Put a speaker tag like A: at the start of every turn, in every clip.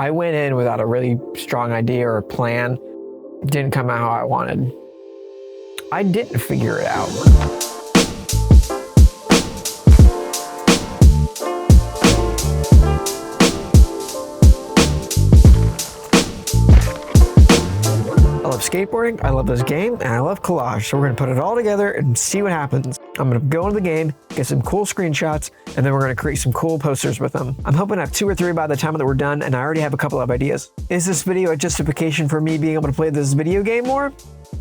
A: I went in without a really strong idea or plan. It didn't come out how I wanted. I didn't figure it out. I love skateboarding, I love this game, and I love collage. So we're gonna put it all together and see what happens. I'm gonna go into the game, get some cool screenshots, and then we're gonna create some cool posters with them. I'm hoping to have 2 or 3 by the time that we're done, and I already have a couple of ideas. Is this video a justification for me being able to play this video game more?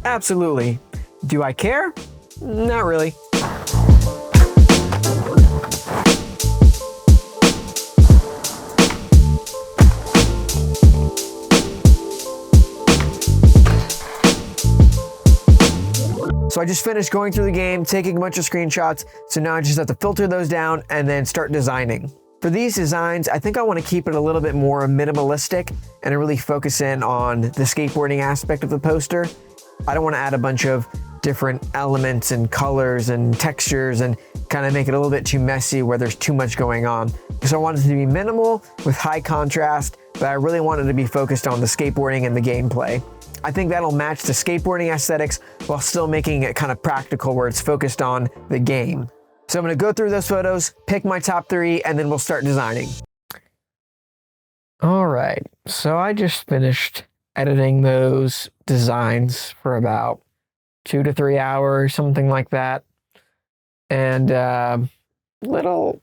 A: Absolutely. Do I care? Not really. So I just finished going through the game, taking a bunch of screenshots. So now I just have to filter those down and then start designing. For these designs, I think I want to keep it a little bit more minimalistic and really focus in on the skateboarding aspect of the poster. I don't want to add a bunch of different elements and colors and textures and kind of make it a little bit too messy where there's too much going on. So I wanted it to be minimal with high contrast, but I really wanted to be focused on the skateboarding and the gameplay. I think that'll match the skateboarding aesthetics while still making it kind of practical where it's focused on the game. So I'm going to go through those photos, pick my top 3, and then we'll start designing. All right, so I just finished editing those designs for about 2 to 3 hours, something like that. And little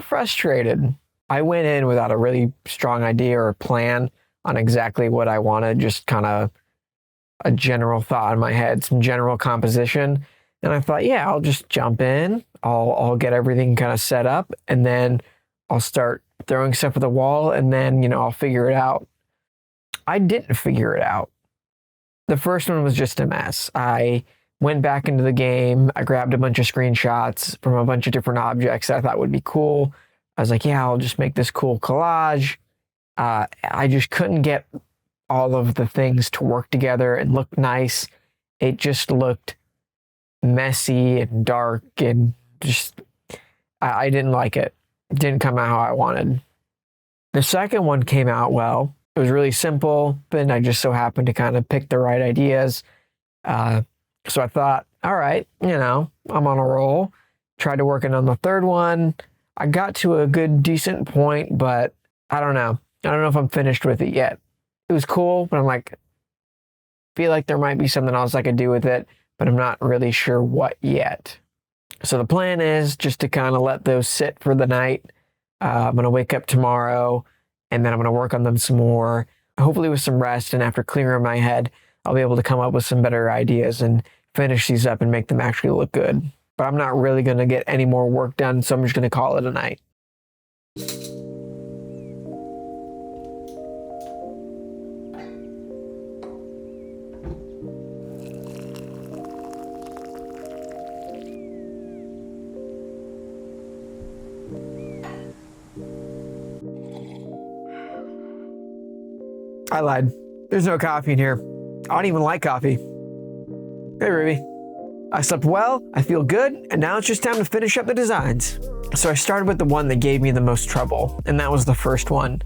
A: frustrated. I went in without a really strong idea or plan on exactly what I wanted, just kind of a general thought in my head, some general composition. And I thought, yeah, I'll just jump in, I'll get everything kind of set up, and then I'll start throwing stuff at the wall, and then, I'll figure it out. I didn't figure it out. The first one was just a mess. I went back into the game, I grabbed a bunch of screenshots from a bunch of different objects that I thought would be cool. I was like, yeah, I'll just make this cool collage. I just couldn't get all of the things to work together and look nice. It just looked messy and dark and just, I didn't like it. It didn't come out how I wanted. The second one came out well. It was really simple, but I just so happened to kind of pick the right ideas. So I thought, all right, I'm on a roll. Tried to work on the third one. I got to a good, decent point, but I don't know. I don't know if I'm finished with it yet. It was cool, but I'm like, feel like there might be something else I could do with it, but I'm not really sure what yet. So the plan is just to kind of let those sit for the night. I'm going to wake up tomorrow, and then I'm going to work on them some more, hopefully with some rest. And after clearing my head, I'll be able to come up with some better ideas and finish these up and make them actually look good. But I'm not really going to get any more work done, so I'm just going to call it a night. I lied. There's no coffee in here. I don't even like coffee. Hey, Ruby. I slept well, I feel good, and now it's just time to finish up the designs. So I started with the one that gave me the most trouble, and that was the first one.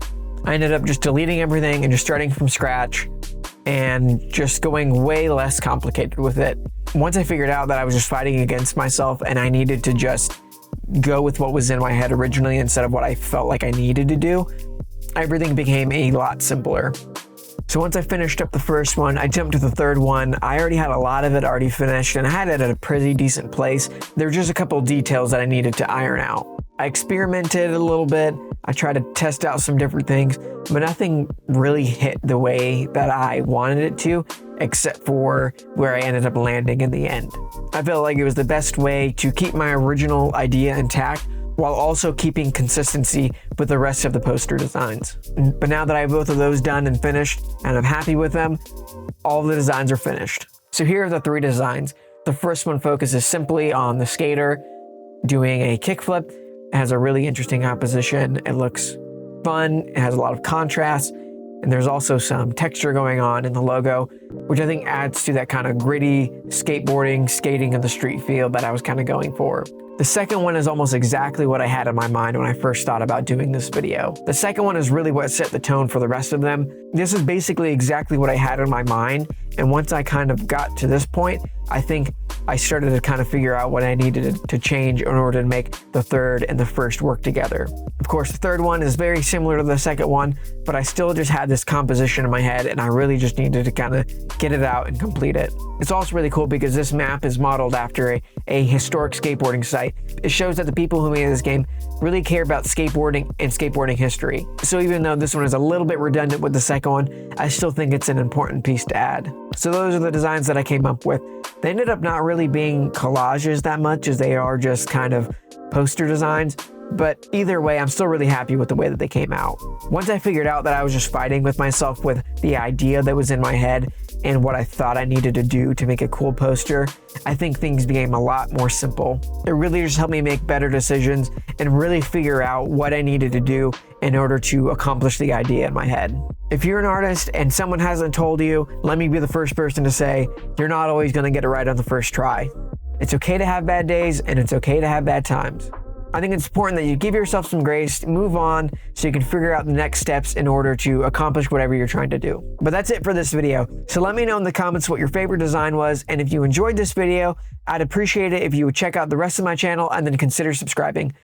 A: I ended up just deleting everything and just starting from scratch and just going way less complicated with it. Once I figured out that I was just fighting against myself and I needed to just go with what was in my head originally instead of what I felt like I needed to do, everything became a lot simpler. So once I finished up the first one, I jumped to the third one. I already had a lot of it already finished, and I had it at a pretty decent place. There were just a couple of details that I needed to iron out. I experimented a little bit. I tried to test out some different things, but nothing really hit the way that I wanted it to, except for where I ended up landing in the end. I felt like it was the best way to keep my original idea intact while also keeping consistency with the rest of the poster designs. But now that I have both of those done and finished, and I'm happy with them, all the designs are finished. So here are the 3 designs. The first one focuses simply on the skater doing a kickflip. It has a really interesting composition. It looks fun. It has a lot of contrast. And there's also some texture going on in the logo, which I think adds to that kind of gritty skateboarding, skating in the street feel that I was kind of going for. The second one is almost exactly what I had in my mind when I first thought about doing this video. The second one is really what set the tone for the rest of them. This is basically exactly what I had in my mind, and once I kind of got to this point, I think I started to kind of figure out what I needed to change in order to make the third and the first work together. Of course, the third one is very similar to the second one, but I still just had this composition in my head, and I really just needed to kind of get it out and complete it. It's also really cool because this map is modeled after a historic skateboarding site. It shows that the people who made this game really care about skateboarding and skateboarding history. So even though this one is a little bit redundant with the second one, I still think it's an important piece to add. So those are the designs that I came up with. They ended up not really being collages that much as they are just kind of poster designs. But either way, I'm still really happy with the way that they came out. Once I figured out that I was just fighting with myself with the idea that was in my head and what I thought I needed to do to make a cool poster, I think things became a lot more simple. It really just helped me make better decisions and really figure out what I needed to do in order to accomplish the idea in my head. If you're an artist and someone hasn't told you, let me be the first person to say, you're not always going to get it right on the first try. It's okay to have bad days and it's okay to have bad times. I think it's important that you give yourself some grace, move on, so you can figure out the next steps in order to accomplish whatever you're trying to do. But that's it for this video. So let me know in the comments what your favorite design was, and if you enjoyed this video, I'd appreciate it if you would check out the rest of my channel and then consider subscribing.